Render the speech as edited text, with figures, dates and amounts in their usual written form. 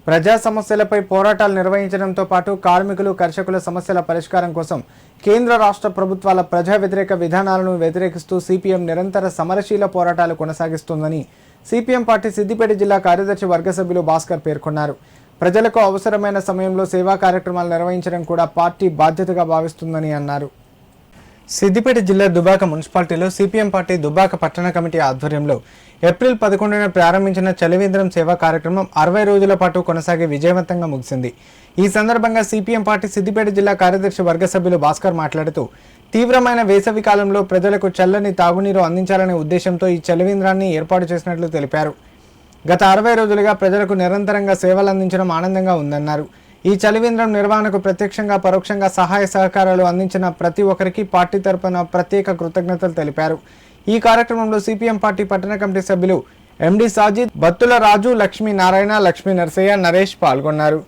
ప్రజా సమస్యలపై పోరాటాలు నిర్వహించడంతో పాటు కార్మికులు కర్షకుల సమస్యల పరిష్కారం కోసం కేంద్ర రాష్ట్ర ప్రభుత్వాల ప్రజా వ్యతిరేక విధానాలను వ్యతిరేకిస్తూ సిపిఎం నిరంతర సమరశీల పోరాటాలు కొనసాగిస్తోందని సిపిఎం పార్టీ సిద్దిపేట జిల్లా కార్యదర్శి వర్గ సభ్యులు భాస్కర్ పేర్కొన్నారు. ప్రజలకు అవసరమైన సమయంలో సేవా కార్యక్రమాలు నిర్వహించడం కూడా పార్టీ బాధ్యతగా భావిస్తుందని అన్నారు. సిద్దిపేట జిల్లా దుబ్బాక మున్సిపాలిటీలో సిపిఎం పార్టీ దుబ్బాక పట్టణ కమిటీ ఆధ్వర్యంలో ఏప్రిల్ 11న ప్రారంభించిన చలివేంద్రం సేవా కార్యక్రమం 60 రోజుల పాటు కొనసాగి విజయవంతంగా ముగిసింది. ఈ సందర్భంగా సిపిఎం పార్టీ సిద్దిపేట జిల్లా కార్యదర్శి వర్గ సభ్యులు భాస్కర్ మాట్లాడుతూ తీవ్రమైన వేసవి కాలంలో ప్రజలకు చల్లని తాగునీరు అందించాలనే ఉద్దేశంతో ఈ చలివేంద్రాన్ని ఏర్పాటు చేసినట్లు తెలిపారు. గత 60 రోజులుగా ప్రజలకు నిరంతరంగా సేవలు అందించడం ఆనందంగా ఉందన్నారు. ఈ చలివేంద్రం నిర్వహణకు ప్రత్యక్షంగా పరోక్షంగా సహాయ సహకారాలు అందించిన ప్రతి ఒక్కరికి పార్టీ తరపున ప్రత్యేక కృతజ్ఞతలు తెలిపారు. ఈ కార్యక్రమంలో సిపిఎం పార్టీ పట్టణ కమిటీ సభ్యులు ఎండి సాజిద్, బత్తుల రాజు, లక్ష్మీ నారాయణ, లక్ష్మీ నరసయ్య, నరేష్ పాల్గొన్నారు.